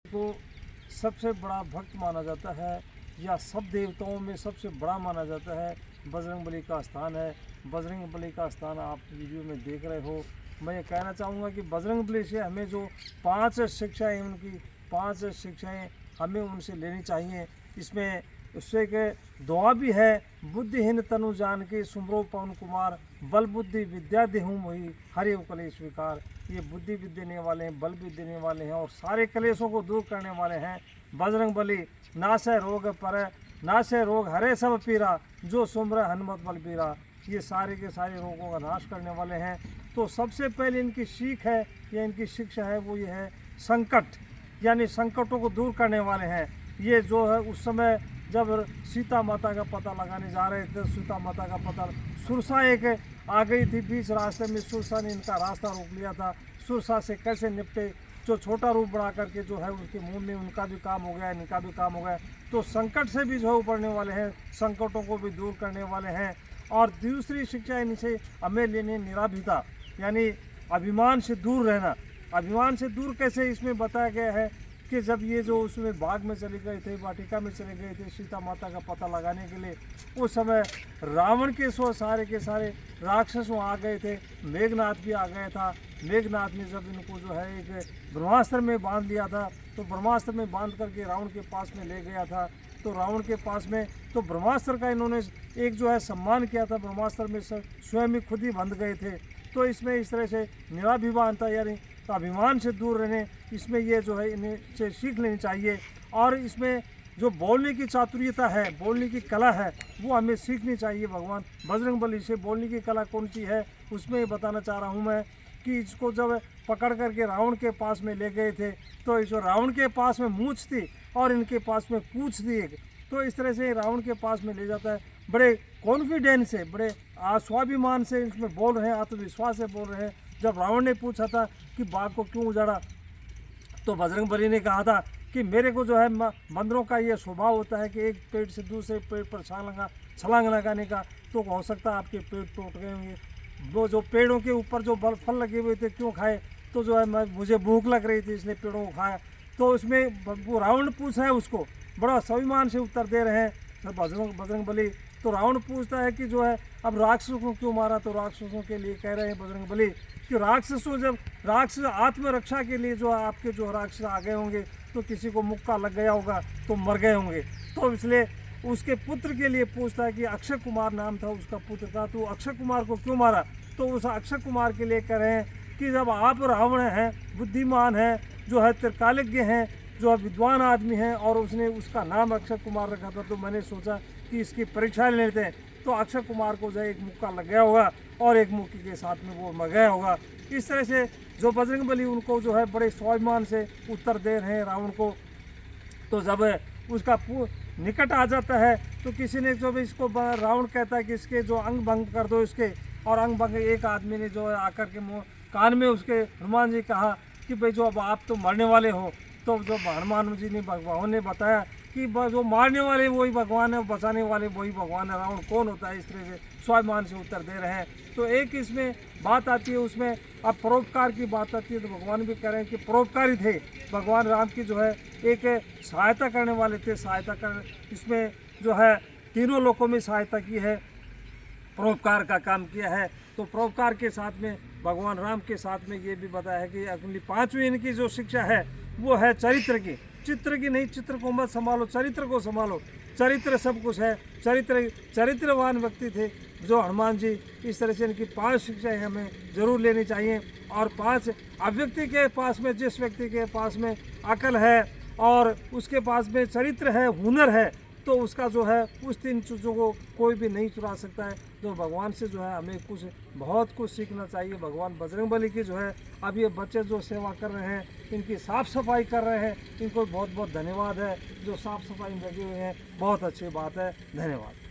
को सबसे बड़ा भक्त माना जाता है या सब देवताओं में सबसे बड़ा माना जाता है। बजरंगबली का स्थान है। बजरंगबली का स्थान आप वीडियो में देख रहे हो। मैं ये कहना चाहूँगा कि बजरंगबली से हमें जो 5 शिक्षाएँ उनकी 5 शिक्षाएँ हमें उनसे लेनी चाहिए। इसमें उससे के दुआ भी है, बुद्धिहीन तनु जान के सुमरो पवन कुमार, बल बुद्धि विद्या देहूँ मोहि हरि कलेश विकार। ये बुद्धि भी देने वाले हैं, बल भी देने वाले हैं और सारे कलेशों को दूर करने वाले हैं। बजरंगबली नासै रोग पर नासै रोग हरे सब पीरा, जो सुमर हनुमत बलबीरा। ये सारे के सारे रोगों का नाश करने वाले हैं। तो सबसे पहले इनकी सीख है या इनकी शिक्षा है वो ये है संकट, यानी संकटों को दूर करने वाले हैं। ये जो है उस समय जब सीता माता का पता लगाने जा रहे थे, सीता माता का पता सुरसा एक आ गई थी बीच रास्ते में। सुरसा ने इनका रास्ता रोक लिया था। सुरसा से कैसे निपटे, जो छोटा रूप बढ़ा करके जो है उसके मुंह में उनका भी काम हो गया, इनका भी काम हो गया। तो संकट से भी जो है उबरने वाले हैं, संकटों को भी दूर करने वाले हैं। और दूसरी शिक्षा इनसे हमें लेने निराभिता, यानी अभिमान से दूर रहना। अभिमान से दूर कैसे, इसमें बताया गया है कि जब ये जो उसमें बाग में चले गए थे, वाटिका में चले गए थे सीता माता का पता लगाने के लिए, उस समय रावण के सारे के सारे राक्षस वहाँ आ गए थे। मेघनाथ भी आ गया था। मेघनाथ ने जब इनको जो है एक ब्रह्मास्त्र में बांध लिया था, तो ब्रह्मास्त्र में बांध करके रावण के पास में ले गया था। तो रावण के पास में तो ब्रह्मास्त्र का इन्होंने एक जो है सम्मान किया था। ब्रह्मास्त्र में स्वयं ही खुद ही बंध गए थे। तो इसमें इस तरह से निराभिमानता यानी तो अभिमान से दूर रहने, इसमें ये जो है इन्हें से सीख लेनी चाहिए। और इसमें जो बोलने की चातुर्यता है, बोलने की कला है, वो हमें सीखनी चाहिए। भगवान बजरंगबली से बोलने की कला कौन सी है उसमें ये बताना चाह रहा हूँ मैं कि इसको जब पकड़ करके रावण के पास में ले गए थे, तो इस रावण के पास में मूंछ थी और इनके पास में पूंछ थी एक। तो इस तरह से रावण के पास में ले जाता है, बड़े कॉन्फिडेंस से, बड़े स्वाभिमान से इसमें बोल रहे हैं, आत्मविश्वास से बोल रहे हैं। जब रावण ने पूछा था कि बाग को क्यों उजाड़ा, तो बजरंगबली ने कहा था कि मेरे को जो है बंदरों का ये स्वभाव होता है कि एक पेड़ से दूसरे पेड़ पर छलांग लगाने का। तो हो सकता है आपके पेड़ टूट गए होंगे। वो जो पेड़ों के ऊपर जो फल लगे हुए थे क्यों खाए, तो जो है मुझे भूख लग रही थी इसलिए पेड़ों को खाया। तो उसमें वो रावण पूछ रहा है, उसको बड़ा स्वाभिमान से उत्तर दे रहे हैं बजरंगबली। तो रावण पूछता है कि जो है अब राक्षसों को क्यों मारा, तो राक्षसों के लिए कह रहे हैं बजरंगबली कि राक्षसों जब राक्षस आत्मरक्षा के लिए जो आपके जो राक्षस आ गए होंगे, तो किसी को मुक्का लग गया होगा तो मर गए होंगे। तो इसलिए उसके पुत्र के लिए पूछता है कि अक्षय कुमार नाम था उसका पुत्र का, तो अक्षय कुमार को क्यों मारा। तो उस अक्षय कुमार के लिए कह रहे हैं कि जब आप रावण हैं, बुद्धिमान हैं, जो है त्रिकालज्ञ हैं, जो है विद्वान आदमी हैं, और उसने उसका नाम अक्षय कुमार रखा था, तो मैंने सोचा कि इसकी परीक्षा ले लेते हैं। तो अक्षय कुमार को जो है एक मुक्का लग गया होगा और एक मुक्के के साथ में वो मर गया होगा। इस तरह से जो बजरंगबली उनको जो है बड़े स्वाभिमान से उत्तर दे रहे हैं रावण को। तो जब उसका निकट आ जाता है, तो किसी ने जो इसको रावण कहता है कि इसके जो अंग भंग कर दो इसके, और अंग भंग एक आदमी ने जो है आकर के कान में उसके हनुमान जी कहा कि भाई जो अब आप तो मरने वाले हो। तो जो हनुमान जी ने भगवान ने बताया कि जो मारने वाले वही भगवान है, बचाने वाले वही भगवान है, रावण कौन होता है। इस तरह से स्वाभिमान से उत्तर दे रहे हैं। तो एक इसमें बात आती है, उसमें अब परोपकार की बात आती है। तो भगवान भी कह रहे हैं कि परोपकारी थे भगवान राम की, जो है एक सहायता करने वाले थे। सहायता कर इसमें जो है तीनों लोगों में सहायता की है, परोपकार का काम किया है। तो परोपकार के साथ में भगवान राम के साथ में ये भी बताया है कि अगली 5वीं इनकी जो शिक्षा है वो है चरित्र की। चित्र की नहीं, चित्र को मत संभालो, चरित्र को संभालो। चरित्र सब कुछ है। चरित्रवान व्यक्ति थे जो हनुमान जी। इस तरह से इनकी 5 शिक्षाएं हमें जरूर लेनी चाहिए। और 5 व्यक्ति के पास में, जिस व्यक्ति के पास में अकल है और उसके पास में चरित्र है, हुनर है, तो उसका जो है उस 3 चीज़ों को कोई भी नहीं चुरा सकता है। तो भगवान से जो है हमें बहुत कुछ सीखना चाहिए। भगवान बजरंगबली की जो है अब ये बच्चे जो सेवा कर रहे हैं, इनकी साफ़ सफाई कर रहे हैं, इनको बहुत बहुत धन्यवाद है। जो साफ़ सफाई में लगे हुए हैं, बहुत अच्छी बात है। धन्यवाद।